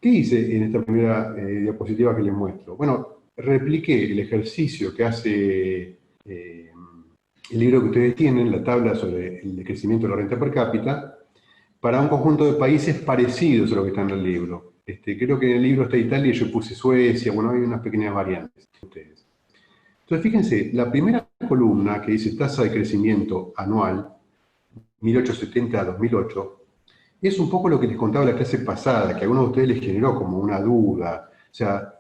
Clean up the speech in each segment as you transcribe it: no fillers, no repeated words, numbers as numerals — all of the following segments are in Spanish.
¿Qué hice en esta primera diapositiva que les muestro? Bueno, repliqué el ejercicio que hace el libro que ustedes tienen, la tabla sobre el crecimiento de la renta per cápita, para un conjunto de países parecidos a lo que está en el libro. Creo que en el libro está Italia y yo puse Suecia, bueno, hay unas pequeñas variantes. Ustedes. Entonces, fíjense, la primera columna que dice tasa de crecimiento anual, 1870 a 2008, es un poco lo que les contaba la clase pasada, que a algunos de ustedes les generó como una duda. O sea,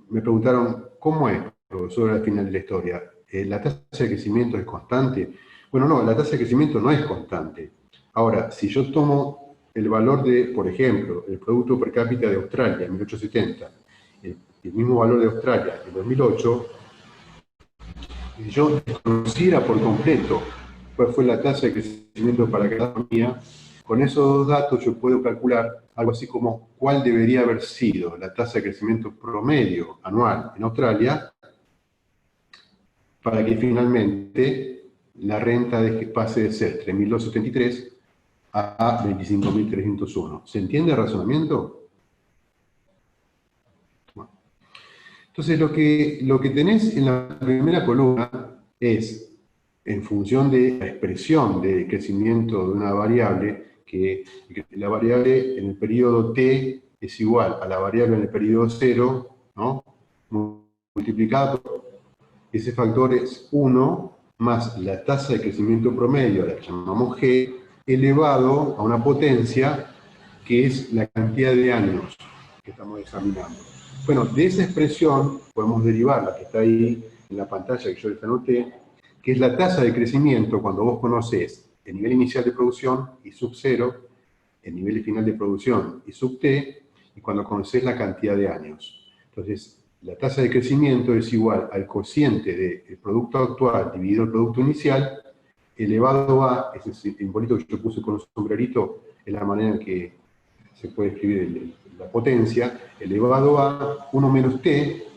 me preguntaron, ¿cómo es, profesor, al final de la historia? ¿La tasa de crecimiento es constante? Bueno, no, la tasa de crecimiento no es constante. Ahora, si yo tomo el valor de, por ejemplo, el Producto Per cápita de Australia en 1870, el mismo valor de Australia en 2008, si yo desconociera por completo cuál fue la tasa de crecimiento para cada economía, con esos dos datos yo puedo calcular algo así como cuál debería haber sido la tasa de crecimiento promedio anual en Australia para que finalmente la renta pase de ser 3.273 a 25.301. ¿Se entiende el razonamiento? Bueno. Entonces lo que tenés en la primera columna es, en función de la expresión de crecimiento de una variable, que la variable en el periodo t es igual a la variable en el periodo 0, ¿no? Multiplicada por ese factor es 1 más la tasa de crecimiento promedio, la que llamamos g, elevado a una potencia que es la cantidad de años que estamos examinando. Bueno, de esa expresión podemos derivar la que está ahí en la pantalla que yo les anoté, que es la tasa de crecimiento cuando vos conocés el nivel inicial de producción y sub 0, el nivel final de producción y sub t, y cuando conocés la cantidad de años. Entonces, la tasa de crecimiento es igual al cociente del producto actual dividido el producto inicial, elevado a, ese simbolito que yo puse con un sombrerito, es la manera en que se puede escribir la potencia, elevado a 1 menos t,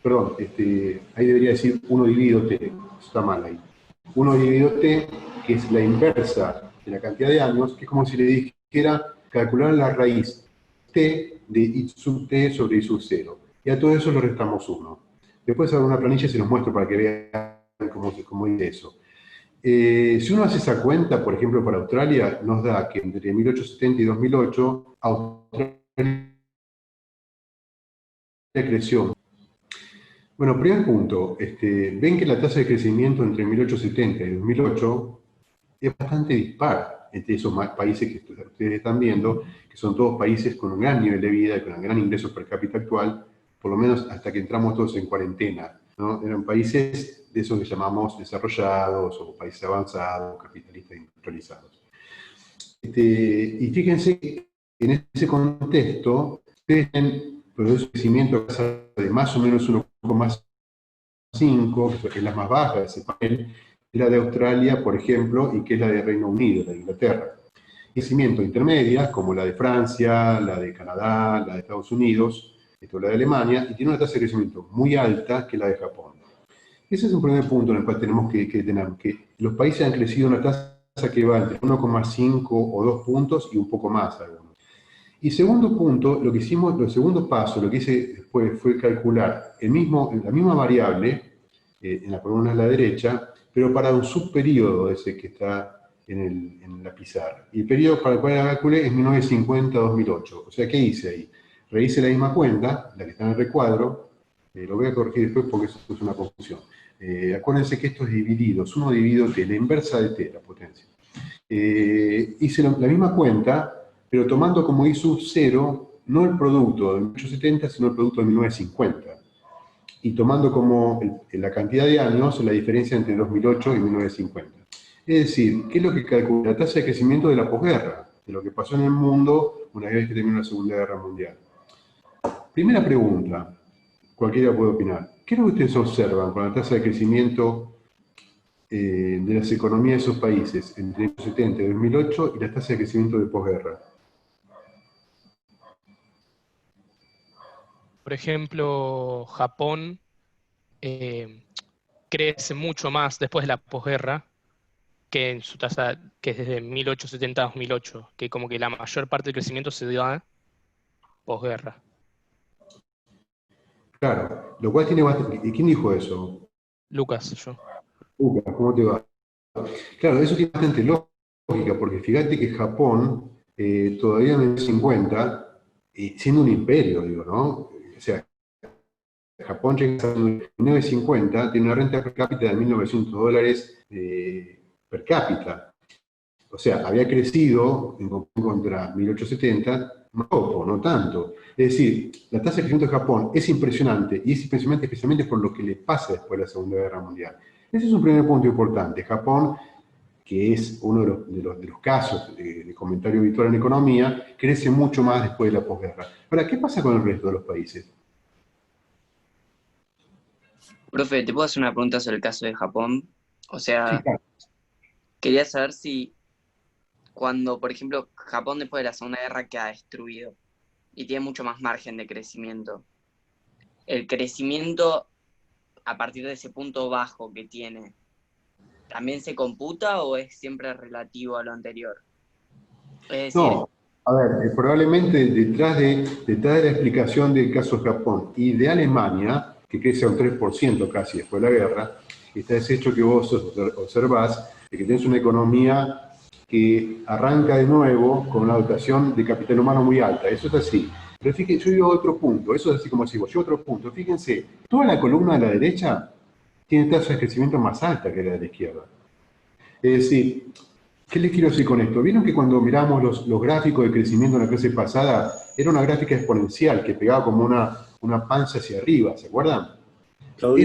perdón, ahí debería decir 1 dividido t, eso está mal ahí. 1 dividido t, que es la inversa de la cantidad de años, que es como si le dijera calcular la raíz t de i sub t sobre i sub 0. Y a todo eso le restamos 1. Después hago una planilla y se los muestro para que vean cómo dice eso. Si uno hace esa cuenta, por ejemplo, para Australia, nos da que entre 1870 y 2008, Australia creció. Bueno, primer punto, ven que la tasa de crecimiento entre 1870 y 2008 es bastante dispar entre esos países que ustedes están viendo, que son todos países con un gran nivel de vida y con un gran ingreso per cápita actual, por lo menos hasta que entramos todos en cuarentena, ¿no? Eran países de esos que llamamos desarrollados o países avanzados, capitalistas industrializados. Y fíjense que en ese contexto, ustedes tienen procesos de crecimiento de más o menos 1,5, que es la más baja de ese panel, es la de Australia, por ejemplo, y que es la de Reino Unido, la de Inglaterra. Crecimiento intermedia, como la de Francia, la de Canadá, la de Estados Unidos, esto es la de Alemania, y tiene una tasa de crecimiento muy alta, que es la de Japón. Ese es un primer punto en el cual tenemos que tener, que los países han crecido a una tasa que va entre 1,5 o 2 puntos y un poco más algunos. Y segundo punto, lo que hicimos, el segundo paso, lo que hice después fue calcular la misma variable, en la columna de la derecha, pero para un subperíodo ese que está en la pizarra. Y el periodo para el cual la calculé es 1950-2008. O sea, ¿qué hice ahí? Rehice la misma cuenta, la que está en el recuadro, lo voy a corregir después porque eso es una confusión. Acuérdense que esto es dividido, es 1 dividido t, la inversa de t, la potencia. Hice la misma cuenta, pero tomando como I sub 0, no el producto de 1870, sino el producto de 1950. Y tomando como la cantidad de años, la diferencia entre 2008 y 1950. Es decir, ¿qué es lo que calcula? La tasa de crecimiento de la posguerra, de lo que pasó en el mundo una vez que terminó la Segunda Guerra Mundial. Primera pregunta, cualquiera puede opinar. ¿Qué es lo que ustedes observan con la tasa de crecimiento de las economías de esos países entre 1970 y 2008 y la tasa de crecimiento de posguerra? Por ejemplo, Japón eh, crece mucho más después de la posguerra que en su tasa, que es desde 1870 a 2008, que como que la mayor parte del crecimiento se da posguerra. Claro, lo cual tiene bastante... ¿Y quién dijo eso? Lucas, yo. Lucas, ¿cómo te va? Claro, eso tiene bastante lógica, porque fíjate que Japón, todavía en el 50, y siendo un imperio, digo, ¿no? O sea, Japón llega a 1950, tiene una renta per cápita de $1.900 per cápita. O sea, había crecido en contra 1870, no poco, no tanto. Es decir, la tasa de crecimiento de Japón es impresionante, y es impresionante especialmente por lo que le pasa después de la Segunda Guerra Mundial. Ese es un primer punto importante. Japón, que es uno de los casos de comentario habitual en economía, crece mucho más después de la posguerra. Ahora, ¿qué pasa con el resto de los países? Profe, ¿te puedo hacer una pregunta sobre el caso de Japón? O Sí, sea, claro. quería saber si cuando, por ejemplo, Japón después de la Segunda Guerra queda destruido y tiene mucho más margen de crecimiento, ¿el crecimiento a partir de ese punto bajo que tiene también se computa o es siempre relativo a lo anterior? Es decir, No, a ver, probablemente detrás de la explicación del caso de Japón y de Alemania, que crece a un 3% casi después de la guerra, está ese hecho que vos observás, de que tenés una economía que arranca de nuevo con una dotación de capital humano muy alta. Eso es así. Pero fíjense, yo digo otro punto, eso es así como decimos, yo otro punto. Fíjense, toda la columna de la derecha tiene tasas de crecimiento más alta que la de la izquierda. Es decir, ¿qué les quiero decir con esto? Vieron que cuando miramos los gráficos de crecimiento en la clase pasada, era una gráfica exponencial que pegaba como una panza hacia arriba, ¿se acuerdan? Claudio,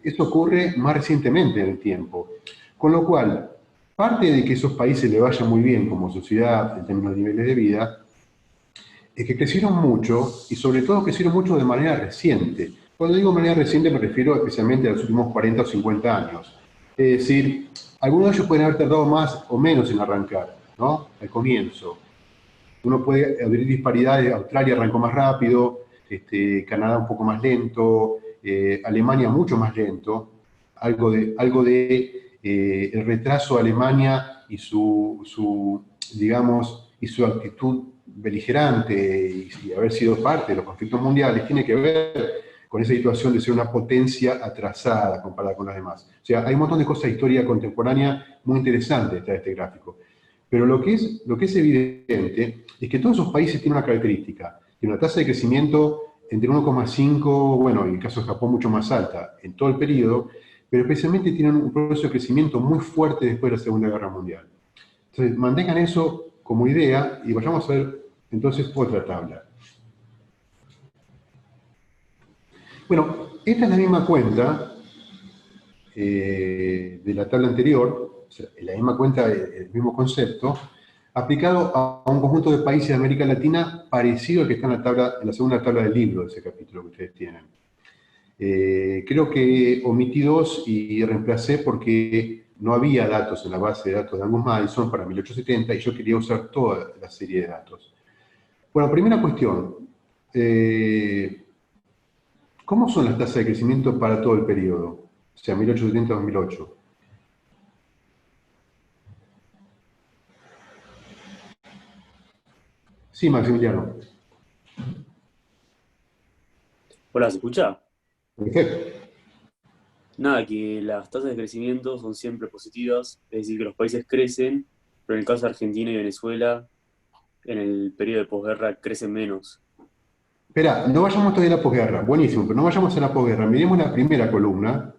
Eso ocurre más recientemente en el tiempo. Con lo cual, parte de que esos países le vaya muy bien como sociedad en términos de niveles de vida, es que crecieron mucho y sobre todo crecieron mucho de manera reciente. Cuando digo manera reciente me refiero especialmente a los últimos 40 o 50 años. Es decir, algunos de ellos pueden haber tardado más o menos en arrancar, ¿no? Al comienzo. Uno puede abrir disparidades, Australia arrancó más rápido, Canadá un poco más lento, Alemania mucho más lento, algo de el retraso de Alemania y digamos, y su actitud beligerante y haber sido parte de los conflictos mundiales tiene que ver con esa situación de ser una potencia atrasada comparada con las demás. O sea, hay un montón de cosas de historia contemporánea muy interesantes detrás de este gráfico. Pero lo que es evidente es que todos esos países tienen una característica, tienen una tasa de crecimiento entre 1,5, bueno, en el caso de Japón mucho más alta, en todo el periodo, pero especialmente tienen un proceso de crecimiento muy fuerte después de la Segunda Guerra Mundial. Entonces, mantengan eso como idea y vayamos a ver entonces otra tabla. Bueno, esta es la misma cuenta de la tabla anterior, o sea, la misma cuenta, el mismo concepto, aplicado a un conjunto de países de América Latina parecido al que está en la segunda tabla del libro de ese capítulo que ustedes tienen. Creo que omití dos y reemplacé porque no había datos en la base de datos de Angus Madison para 1870 y yo quería usar toda la serie de datos. Bueno, primera cuestión. ¿Cómo son las tasas de crecimiento para todo el periodo? O sea, 1870-2008. Sí, Maximiliano. hola, ¿se escucha? Perfecto. Nada, que las tasas de crecimiento son siempre positivas, es decir, que los países crecen, pero en el caso de Argentina y Venezuela, en el periodo de posguerra crecen menos. Espera, no vayamos todavía a la posguerra. Buenísimo, pero no vayamos a la posguerra. Miremos la primera columna,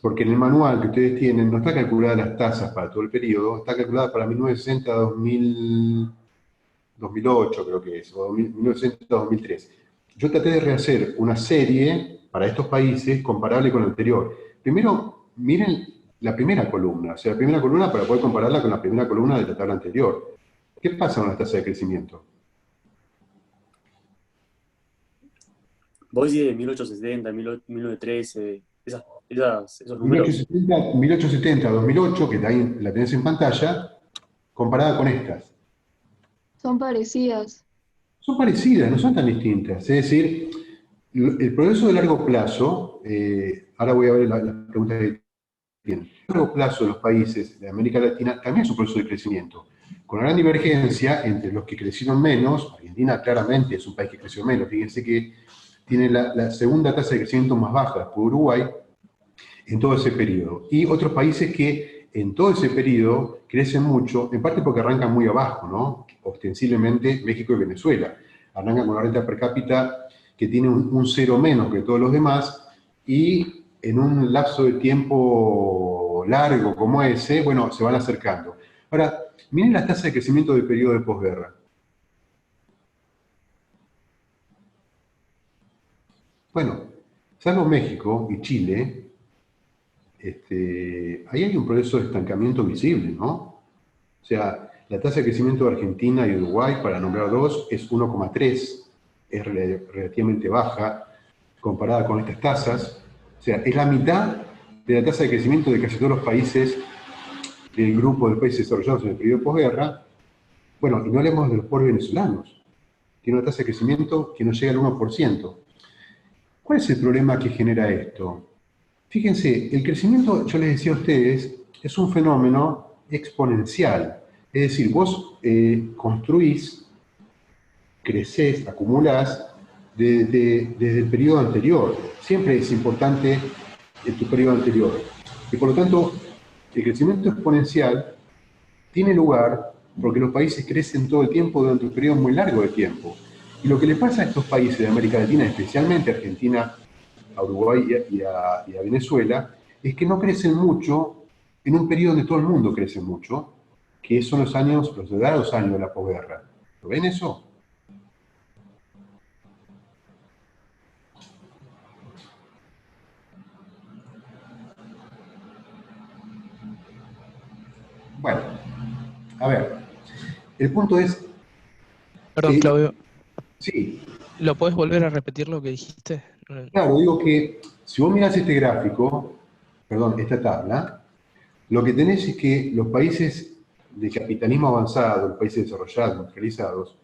porque en el manual que ustedes tienen no está calculada las tasas para todo el periodo, está calculada para 1960-2008, creo que es, o 1960-2003. Yo traté de rehacer una serie para estos países comparable con la anterior. Primero, miren la primera columna, o sea, la primera columna para poder compararla con la primera columna de la tabla anterior. ¿Qué pasa con las tasas de crecimiento? Vos decís de 1870, 1913, esos números. 1870-2008, que ahí la tenés en pantalla, comparada con estas. Son parecidas. Son parecidas, no son tan distintas. Es decir, el progreso de largo plazo, ahora voy a ver la pregunta que tienen. El largo plazo de los países de América Latina también es un proceso de crecimiento. con una gran divergencia entre los que crecieron menos. Argentina claramente es un país que creció menos, fíjense que tiene la segunda tasa de crecimiento más baja después de Uruguay en todo ese periodo. Y otros países que en todo ese periodo crecen mucho, en parte porque arrancan muy abajo, ¿no? Ostensiblemente México y Venezuela. Arrancan con una renta per cápita que tiene un cero menos que todos los demás, y en un lapso de tiempo largo como ese, bueno, se van acercando. Ahora, miren las tasas de crecimiento del periodo de posguerra. Bueno, salvo México y Chile, ahí hay un proceso de estancamiento visible, ¿no? O sea, la tasa de crecimiento de Argentina y Uruguay, para nombrar dos, es 1,3, es relativamente baja comparada con estas tasas. O sea, es la mitad de la tasa de crecimiento de casi todos los países del grupo de países desarrollados en el periodo de posguerra. Bueno, y no hablemos de los pobres venezolanos. Tiene una tasa de crecimiento que no llega al 1%. ¿Cuál es el problema que genera esto? Fíjense, el crecimiento, yo les decía a ustedes, es un fenómeno exponencial. Es decir, vos construís, crecés, acumulás desde el periodo anterior. Siempre es importante en tu periodo anterior. Y por lo tanto, el crecimiento exponencial tiene lugar porque los países crecen todo el tiempo durante un periodo muy largo de tiempo. Y lo que le pasa a estos países de América Latina, especialmente a Argentina, a Uruguay y a Venezuela, es que no crecen mucho en un periodo donde todo el mundo crece mucho, que son los dorados años de la posguerra. ¿Lo ven eso? Bueno, a ver, el punto es... Perdón, Claudio, Sí, ¿lo podés volver a repetir lo que dijiste? claro, digo que si vos mirás este gráfico, perdón, esta tabla, lo que tenés es que los países de capitalismo avanzado, los países desarrollados, industrializados,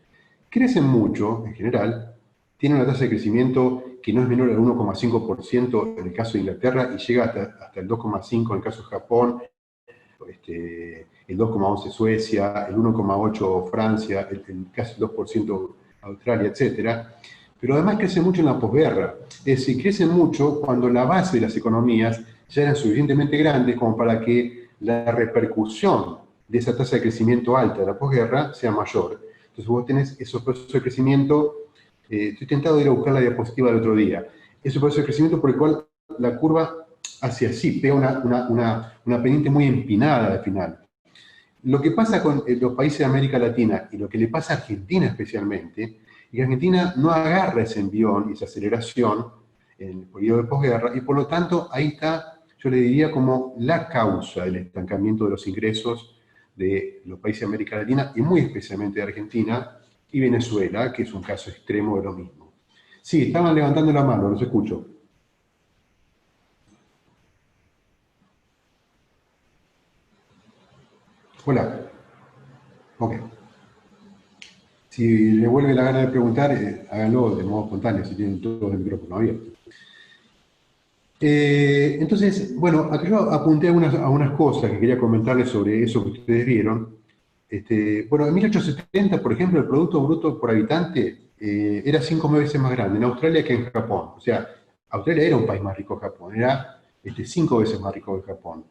crecen mucho en general, tienen una tasa de crecimiento que no es menor al 1,5% en el caso de Inglaterra y llega hasta el 2,5% en el caso de Japón, el 2,11% Suecia, el 1,8% Francia, casi el 2% Australia, etc. Pero además crecen mucho en la posguerra. Es decir, crecen mucho cuando la base de las economías ya eran suficientemente grandes como para que la repercusión de esa tasa de crecimiento alta de la posguerra sea mayor. Entonces vos tenés esos procesos de crecimiento, estoy tentado de ir a buscar la diapositiva del otro día, ese proceso de crecimiento por el cual la curva hace así, pega una pendiente muy empinada al final. Lo que pasa con los países de América Latina y lo que le pasa a Argentina especialmente, es que Argentina no agarra ese envión y esa aceleración en el periodo de posguerra, y por lo tanto ahí está, yo le diría, como la causa del estancamiento de los ingresos de los países de América Latina, y muy especialmente de Argentina y Venezuela, que es un caso extremo de lo mismo. Sí, estaban levantando la mano, los escucho. Hola. Ok. Si le vuelve la gana de preguntar, háganlo de modo espontáneo, si tienen todos el micrófono abierto. Entonces, bueno, acá yo apunté algunas cosas que quería comentarles sobre eso que ustedes vieron. Bueno, en 1870, por ejemplo, el Producto Bruto por habitante era 5 veces más grande en Australia que en Japón. O sea, Australia era un país más rico que Japón, era 5 veces más rico que Japón.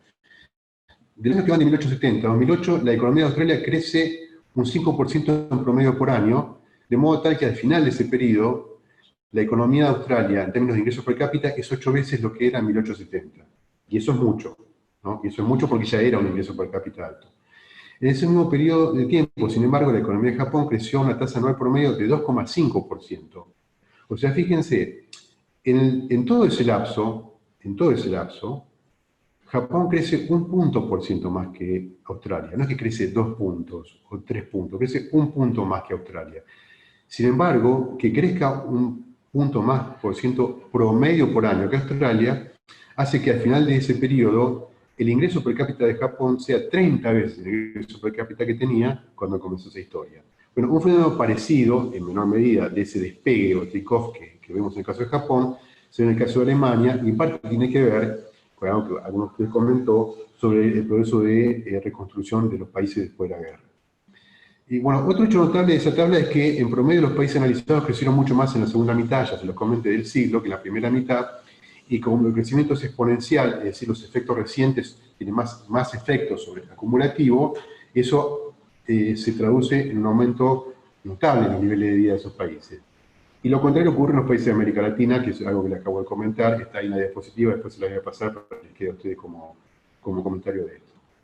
Del año que van de 1870 a 2008, la economía de Australia crece un 5% en promedio por año, de modo tal que al final de ese periodo, la economía de Australia, en términos de ingresos per cápita, es 8 veces lo que era en 1870. Y eso es mucho, ¿no? Y eso es mucho porque ya era un ingreso per cápita alto. En ese mismo periodo de tiempo, sin embargo, la economía de Japón creció a una tasa anual promedio de 2,5%. O sea, fíjense, en todo ese lapso, Japón crece 1% más que Australia. No es que crece 2 puntos o 3 puntos, crece 1 punto más que Australia. Sin embargo, que crezca 1% promedio por año que Australia, hace que al final de ese periodo el ingreso per cápita de Japón sea 30 veces el ingreso per cápita que tenía cuando comenzó esa historia. Bueno, un fenómeno parecido, en menor medida, de ese despegue o take-off que vemos en el caso de Japón, se ve en el caso de Alemania, y en parte tiene que ver con algo que algunos de ustedes comentó sobre el proceso de reconstrucción de los países después de la guerra. Y bueno, otro hecho notable de esa tabla es que en promedio los países analizados crecieron mucho más en la segunda mitad, ya se los comenté, del siglo, que en la primera mitad, y como el crecimiento es exponencial, es decir, los efectos recientes tienen más efectos sobre el acumulativo, eso se traduce en un aumento notable en los niveles de vida de esos países. Y lo contrario ocurre en los países de América Latina, que es algo que le acabo de comentar, está ahí en la diapositiva, después se la voy a pasar para que les quede a ustedes como comentario de esto.